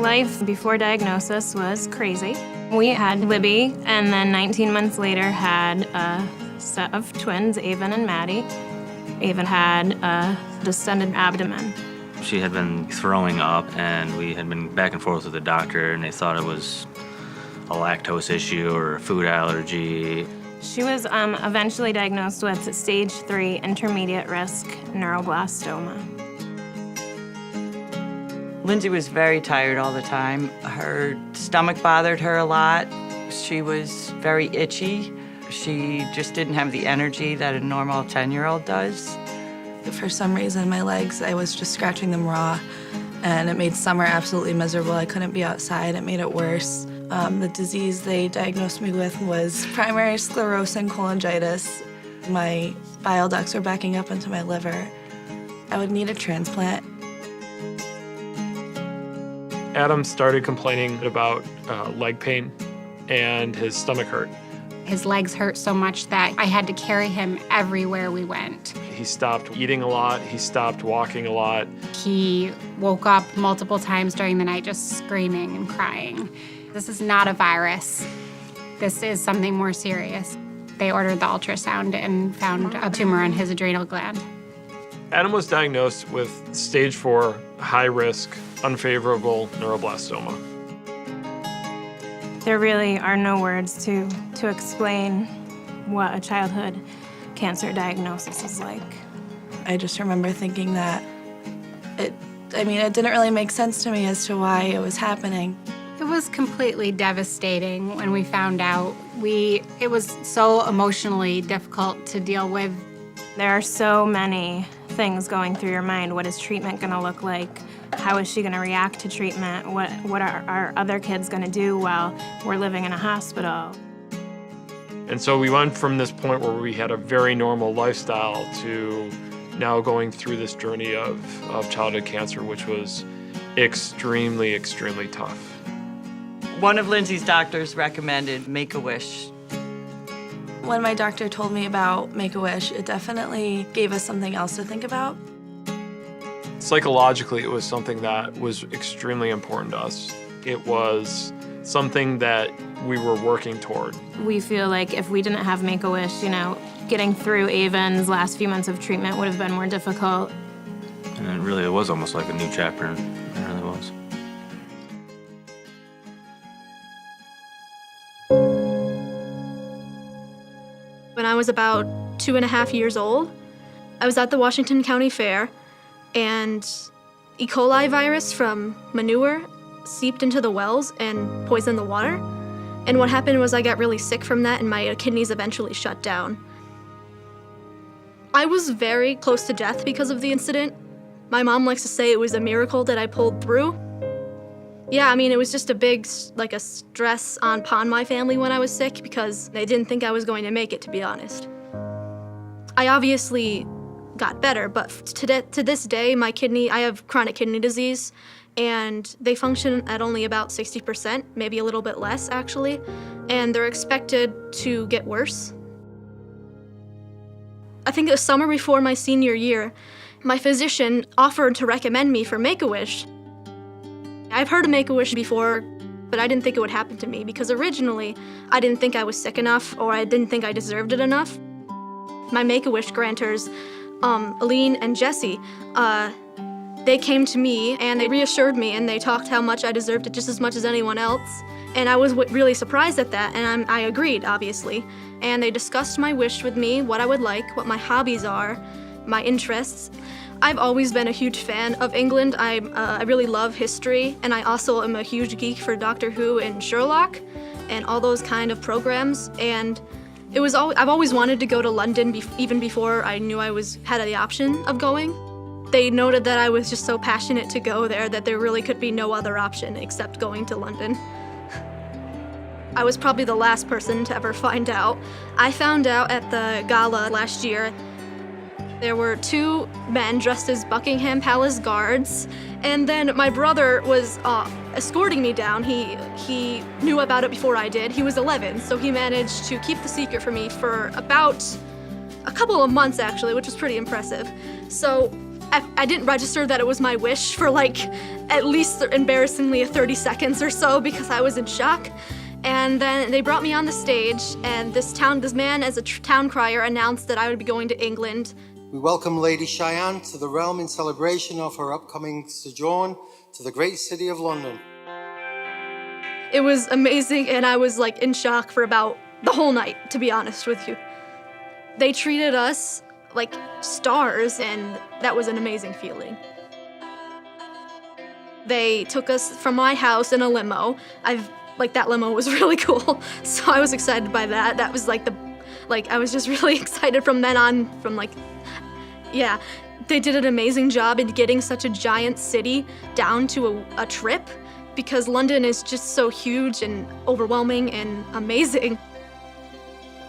Life before diagnosis was crazy. We had Libby, and then 19 months later had a set of twins, Avon and Maddie. Avon had a distended abdomen. She had been throwing up, and we had been back and forth with the doctor, and they thought it was a lactose issue or a food allergy. She was eventually diagnosed with stage 3 intermediate risk neuroblastoma. Lindsay was very tired all the time. Her stomach bothered her a lot. She was very itchy. She just didn't have the energy that a normal 10-year-old does. For some reason, my legs, I was just scratching them raw, and it made summer absolutely miserable. I couldn't be outside. It made it worse. The disease they diagnosed me with was primary sclerosing cholangitis. My bile ducts were backing up into my liver. I would need a transplant. Adam started complaining about leg pain, and his stomach hurt. His legs hurt so much that I had to carry him everywhere we went. He stopped eating a lot. He stopped walking a lot. He woke up multiple times during the night just screaming and crying. This is not a virus. This is something more serious. They ordered the ultrasound and found a tumor on his adrenal gland. Adam was diagnosed with stage 4, high-risk, unfavorable neuroblastoma. There really are no words to explain what a childhood cancer diagnosis is like. I just remember thinking that it didn't really make sense to me as to why it was happening. It was completely devastating when we found out. It was so emotionally difficult to deal with. There are so many things going through your mind. What is treatment going to look like? How is she going to react to treatment? What are our other kids going to do while we're living in a hospital? And so we went from this point where we had a very normal lifestyle to now going through this journey of childhood cancer, which was extremely, extremely tough. One of Lindsay's doctors recommended Make-A-Wish. When my doctor told me about Make-A-Wish, it definitely gave us something else to think about. Psychologically, it was something that was extremely important to us. It was something that we were working toward. We feel like if we didn't have Make-A-Wish, getting through Avon's last few months of treatment would have been more difficult. And it was almost like a new chapter. It really was. When I was about 2.5 years old, I was at the Washington County Fair, and E. coli virus from manure seeped into the wells and poisoned the water. And what happened was I got really sick from that, and my kidneys eventually shut down. I was very close to death because of the incident. My mom likes to say it was a miracle that I pulled through. Yeah, it was just a stress upon my family when I was sick because they didn't think I was going to make it, to be honest. I obviously got better, but to this day, I have chronic kidney disease, and they function at only about 60%, maybe a little bit less, actually, and they're expected to get worse. I think the summer before my senior year, my physician offered to recommend me for Make-A-Wish. I've heard of Make-A-Wish before, but I didn't think it would happen to me because originally I didn't think I was sick enough or I didn't think I deserved it enough. My Make-A-Wish grantors, Aline and Jesse, they came to me and they reassured me and they talked how much I deserved it just as much as anyone else. And I was really surprised at that, and I agreed, obviously. And they discussed my wish with me, what I would like, what my hobbies are, my interests. I've always been a huge fan of England. I really love history, and I also am a huge geek for Doctor Who and Sherlock and all those kind of programs. And I've always wanted to go to London even before I knew I had the option of going. They noted that I was just so passionate to go there that there really could be no other option except going to London. I was probably the last person to ever find out. I found out at the gala last year. There were 2 men dressed as Buckingham Palace guards, and then my brother was escorting me down. He knew about it before I did. He was 11, so he managed to keep the secret from me for about a couple of months, actually, which was pretty impressive. So I didn't register that it was my wish for like at least embarrassingly 30 seconds or so because I was in shock. And then they brought me on the stage, and this man as a town crier announced that I would be going to England. We welcome Lady Cheyenne to the realm in celebration of her upcoming sojourn to the great city of London. It was amazing, and I was like in shock for about the whole night, to be honest with you. They treated us like stars, and that was an amazing feeling. They took us from my house in a limo. That limo was really cool, so I was excited by that. That was I was just really excited from then on, yeah. They did an amazing job in getting such a giant city down to a trip, because London is just so huge and overwhelming and amazing.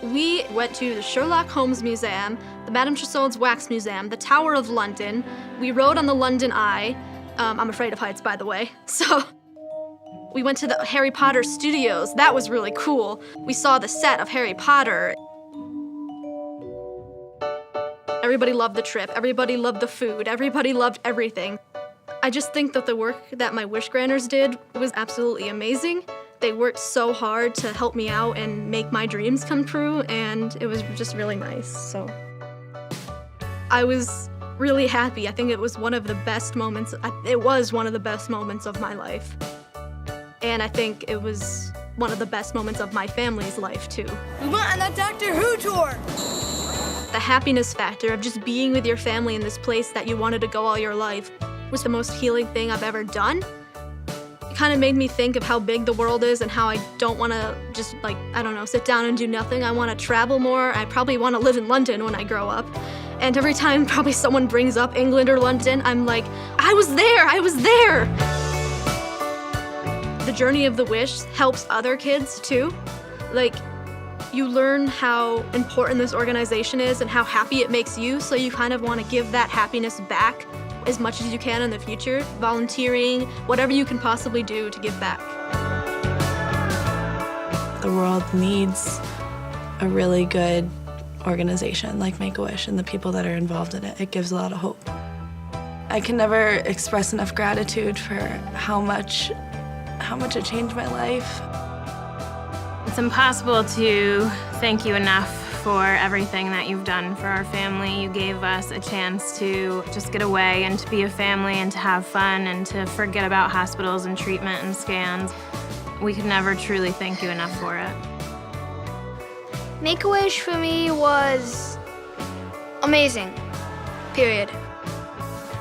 We went to the Sherlock Holmes Museum, the Madame Tussauds Wax Museum, the Tower of London. We rode on the London Eye. I'm afraid of heights, by the way. So we went to the Harry Potter studios. That was really cool. We saw the set of Harry Potter. Everybody loved the trip. Everybody loved the food. Everybody loved everything. I just think that the work that my wish granters did was absolutely amazing. They worked so hard to help me out and make my dreams come true, and it was just really nice. So I was really happy. I think it was one of the best moments. It was one of the best moments of my life. And I think it was one of the best moments of my family's life, too. We went on that Doctor Who tour! The happiness factor of just being with your family in this place that you wanted to go all your life was the most healing thing I've ever done. It kind of made me think of how big the world is and how I don't want to just, sit down and do nothing. I want to travel more. I probably want to live in London when I grow up. And every time probably someone brings up England or London, I'm like, I was there! The journey of the wish helps other kids too. You learn how important this organization is and how happy it makes you, so you kind of want to give that happiness back as much as you can in the future, volunteering, whatever you can possibly do to give back. The world needs a really good organization like Make-A-Wish and the people that are involved in it. It gives a lot of hope. I can never express enough gratitude for how much it changed my life. It's impossible to thank you enough for everything that you've done for our family. You gave us a chance to just get away and to be a family and to have fun and to forget about hospitals and treatment and scans. We could never truly thank you enough for it. Make-A-Wish for me was amazing, period.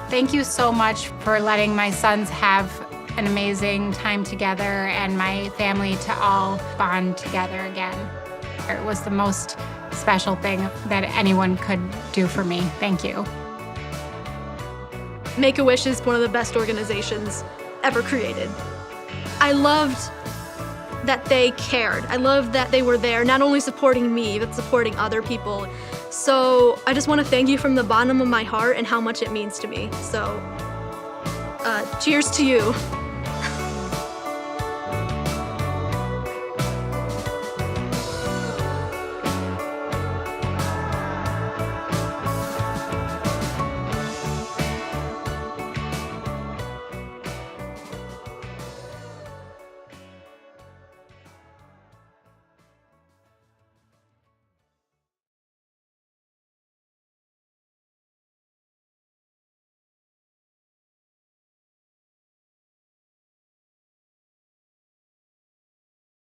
Thank you so much for letting my sons have an amazing time together and my family to all bond together again. It was the most special thing that anyone could do for me. Thank you. Make-A-Wish is one of the best organizations ever created. I loved that they cared. I loved that they were there, not only supporting me, but supporting other people. So I just want to thank you from the bottom of my heart and how much it means to me. So cheers to you.